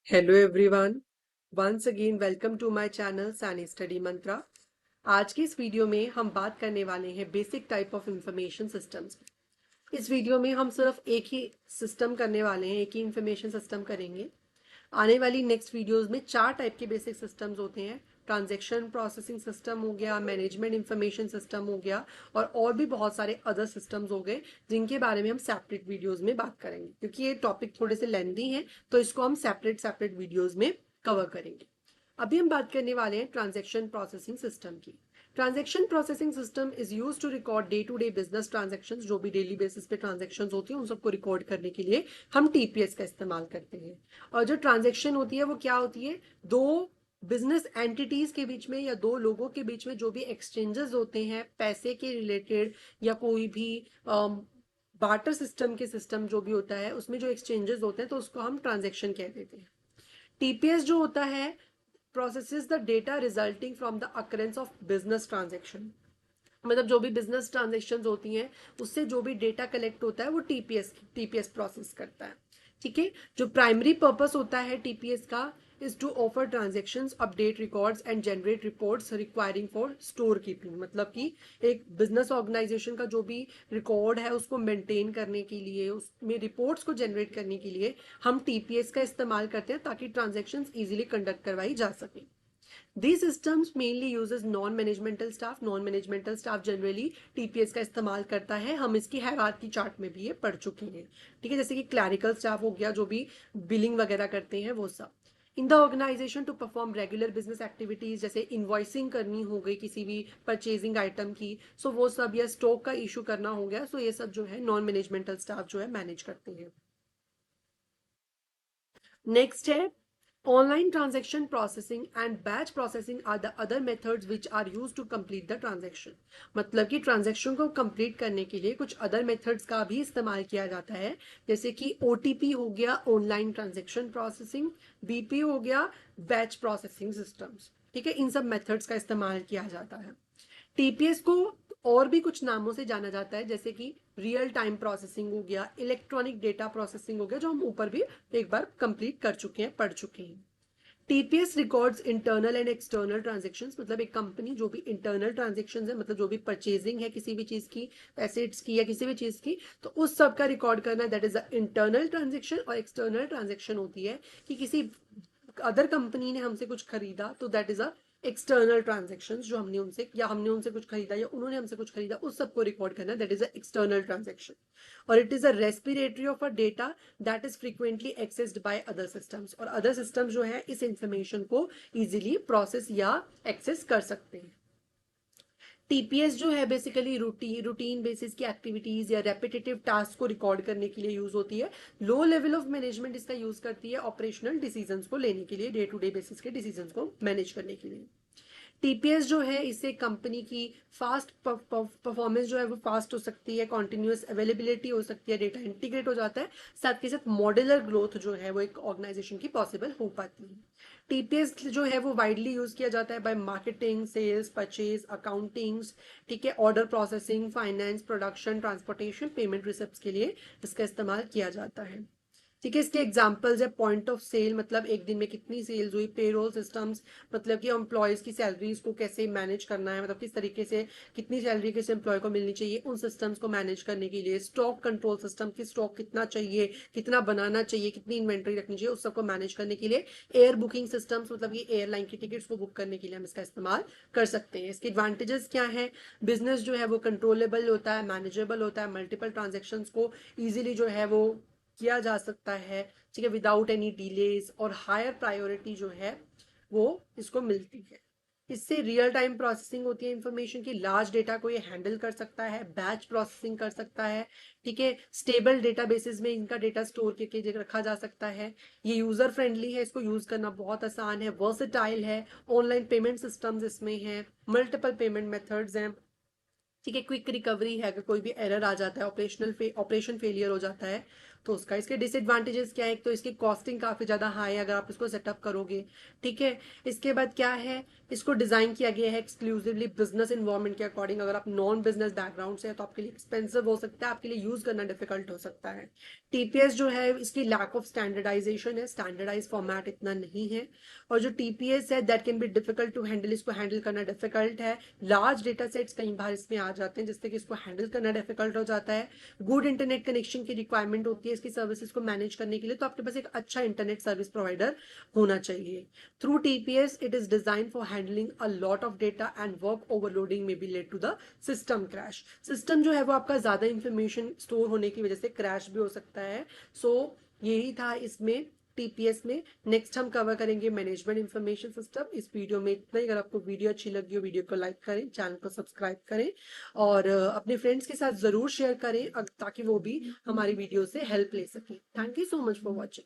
Hello everyone, once again welcome to my channel Saini study Mantra. आज की इस वीडियो में हम बात करने वाले हैं basic type of information systems. इस वीडियो में हम सिर्फ एक ही सिस्टम करने वाले हैं, एक ही इंफॉर्मेशन सिस्टम करेंगे। आने वाली नेक्स्ट वीडियोस में 4 टाइप के बेसिक सिस्टम्स होते हैं। ट्रांजैक्शन प्रोसेसिंग सिस्टम हो गया, मैनेजमेंट इंफॉर्मेशन सिस्टम हो गया और भी बहुत सारे अदर सिस्टम्स हो गए जिनके बारे में हम सेपरेट वीडियोस में बात करेंगे, क्योंकि ये टॉपिक थोड़े से लेंथी हैं तो इसको हम सेपरेट सेपरेट वीडियोस में कवर करेंगे। अभी हम बात करने वाले हैं ट्रांजैक्शन प्रोसेसिंग सिस्टम की। Transaction processing system is use to record day to day business transactions. जो भी डेली बेसिस पे ट्रांजैक्शंस होती हैं उन सबको रिकॉर्ड करने के लिए हम टीपीएस का इस्तेमाल करते हैं। और जो ट्रांजैक्शन होती है वो क्या होती है, दो बिजनेस एंटिटीज के बीच में या दो लोगों के बीच में जो भी एक्सचेंजेस होते हैं पैसे के रिलेटेड या कोई भी बार्टर सिस्टम के सिस्टम जो भी होता है उसमें जो एक्सचेंजेस होते हैं तो उसको हम ट्रांजैक्शन कह देते हैं। टीपीएस जो होता है processes the data resulting from the occurrence of business transaction. मतलब जो भी बिजनेस ट्रांजेक्शन होती हैं उससे जो भी डेटा कलेक्ट होता है वो टीपीएस प्रोसेस करता है। ठीक है, जो प्राइमरी पर्पस होता है टीपीएस का is to offer transactions, update records and generate reports requiring for store keeping. मतलब कि एक बिजनेस ऑर्गेनाइजेशन का जो भी रिकॉर्ड है उसको मेंटेन करने के लिए, उसमें रिपोर्ट्स को जनरेट करने के लिए हम टीपीएस का इस्तेमाल करते हैं ताकि ट्रांजेक्शन्स इजीली कंडक्ट करवाई जा सके। These systems mainly uses non-managemental staff. Non-managemental staff generally TPS का इस्तेमाल करता है। हम इसकी हायरार्की चार्ट में भी ये पढ़ चुके हैं। ठीक है, जैसे कि क्लैरिकल स्टाफ हो गया जो भी बिलिंग वगैरह करते हैं वो सब। In the organization to perform regular business activities, जैसे इन्वॉइसिंग करनी हो गई किसी भी परचेजिंग आइटम की, सो वो सब, या स्टॉक का इशू करना हो गया, सो ये सब जो है नॉन मैनेजमेंटल स्टाफ जो है मैनेज करते हैं। नेक्स्ट है online transaction processing and batch processing are the other methods which are use to complete the transaction. मतलब कि ट्रांजेक्शन को कंप्लीट करने के लिए कुछ अदर मेथड्स का भी इस्तेमाल किया जाता है, जैसे कि ओटीपी हो गया ऑनलाइन ट्रांजेक्शन प्रोसेसिंग, बीपी हो गया बैच प्रोसेसिंग सिस्टम्स। ठीक है, इन सब मेथड्स का इस्तेमाल किया जाता है। टीपीएस को और भी कुछ नामों से जाना जाता है, जैसे कि रियल टाइम प्रोसेसिंग हो गया, इलेक्ट्रॉनिक डेटा प्रोसेसिंग हो गया, जो हम ऊपर भी एक बार कंप्लीट कर चुके हैं, पढ़ चुके हैं। TPS records internal and external transactions. मतलब एक कंपनी जो भी इंटरनल ट्रांजेक्शन्स है, मतलब जो भी परचेजिंग है किसी भी चीज की, एसेट्स की या किसी भी चीज की, तो उस सब का रिकॉर्ड करना, that is the internal transaction. और एक्सटर्नल ट्रांजेक्शन होती है कि किसी अदर कंपनी ने हमसे कुछ खरीदा, तो that is a external transactions. जो हमने उनसे कुछ खरीदा या उन्होंने हमसे कुछ खरीदा, उस सबको रिकॉर्ड करना, that is a external transaction. और it is a repository of a data that is frequently accessed by other systems. और अदर सिस्टम जो है इस इंफॉर्मेशन को इजीली प्रोसेस या एक्सेस कर सकते हैं। टीपीएस जो है बेसिकली रूटीन बेसिस की एक्टिविटीज या रेपिटेटिव टास्क को रिकॉर्ड करने के लिए यूज होती है। लो लेवल ऑफ मैनेजमेंट इसका यूज करती है ऑपरेशनल डिसीजंस को लेने के लिए, डे टू डे बेसिस के डिसीजंस को मैनेज करने के लिए। टीपीएस जो है इससे कंपनी की फास्ट परफॉर्मेंस जो है वो फास्ट हो सकती है, कॉन्टिन्यूस अवेलेबिलिटी हो सकती है, डेटा इंटीग्रेट हो जाता है, साथ के साथ मॉड्यूलर ग्रोथ जो है वो एक ऑर्गेनाइजेशन की पॉसिबल हो पाती है। टीपीएस जो है वो वाइडली यूज किया जाता है by marketing, sales, purchase, accountings, ठीक है, order processing, finance, production, transportation, payment receipts के लिए इसका इस्तेमाल किया जाता है। ठीक है, इसके एग्जांपल्स है पॉइंट ऑफ सेल, मतलब एक दिन में कितनी सेल्स हुई, पेरोल सिस्टम्स, मतलब कि एम्प्लॉयज की सैलरीज को कैसे मैनेज करना है, मतलब किस तरीके से कितनी सैलरी किस एम्प्लॉय को मिलनी चाहिए, उन सिस्टम्स को मैनेज करने के लिए। स्टॉक कंट्रोल सिस्टम की स्टॉक कितना चाहिए, कितना बनाना चाहिए, कितनी इन्वेंट्री रखनी चाहिए, उस सबको मैनेज करने के लिए। एयर बुकिंग सिस्टम्स, मतलब कि एयरलाइन की टिकट्स को बुक करने के लिए हम इसका इस्तेमाल कर सकते हैं। इसके एडवांटेजेस क्या है, बिजनेस जो है वो कंट्रोलेबल होता है, मैनेजेबल होता है, मल्टीपल ट्रांजेक्शन को ईजिली जो है वो किया जा सकता है, ठीक है, विदाउट एनी डिलेज, और हायर प्रायोरिटी जो है वो इसको मिलती है। इससे रियल टाइम प्रोसेसिंग होती है इंफॉर्मेशन की, लार्ज डेटा को ये हैंडल कर सकता है, बैच प्रोसेसिंग कर सकता है, ठीक है, स्टेबल डेटाबेसेस में इनका डेटा स्टोर करके रखा जा सकता है। ये यूजर फ्रेंडली है, इसको यूज करना बहुत आसान है, वर्सेटाइल है, ऑनलाइन पेमेंट सिस्टम्स इसमें है, मल्टीपल पेमेंट मेथड्स हैं, ठीक है, क्विक रिकवरी है, अगर कोई भी एरर आ जाता है, ऑपरेशन फेलियर हो जाता है तो उसका इसके डिसएडवांटेजेस क्या है, एक तो इसकी कॉस्टिंग काफ़ी ज़्यादा हाई है अगर आप इसको सेटअप करोगे, ठीक है। इसके बाद क्या है, इसको डिज़ाइन किया गया है एक्सक्लूसिवली बिजनेस इन्वायरमेंट के अकॉर्डिंग। अगर आप नॉन बिजनेस बैकग्राउंड से है तो आपके लिए एक्सपेंसिव हो सकता है, आपके लिए यूज़ करना डिफिकल्ट हो सकता है। टीपीएस जो है इसकी लैक ऑफ स्टैंडर्डाइजेशन है, स्टैंडर्डाइज फॉर्मेट इतना नहीं है। और जो टीपीएस है that can be difficult to handle, इसको हैंडल करना डिफिकल्ट है। लार्ज डेटा सेट्स कई बार इसमें आ जाते हैं जिससे कि इसको हैंडल करना डिफिकल्ट हो जाता है। गुड इंटरनेट कनेक्शन की रिक्वायरमेंट होती है इसकी सर्विसेज को मैनेज करने के लिए, तो आपके पास एक अच्छा इंटरनेट सर्विस प्रोवाइडर होना चाहिए। Through TPS it is design for handling a lot of data and work overloading में be led to the system crash. System जो है वो आपका ज्यादा इंफॉर्मेशन स्टोर होने की वजह से क्रैश भी हो सकता है। सो यही था इसमें टीपीएस में। नेक्स्ट हम कवर करेंगे मैनेजमेंट इंफॉर्मेशन सिस्टम। इस वीडियो में इतना ही। अगर आपको वीडियो अच्छी लगी हो वीडियो को लाइक करें, चैनल को सब्सक्राइब करें और अपने फ्रेंड्स के साथ जरूर शेयर करें ताकि वो भी हमारी वीडियो से हेल्प ले सकें। Thank you so much for watching.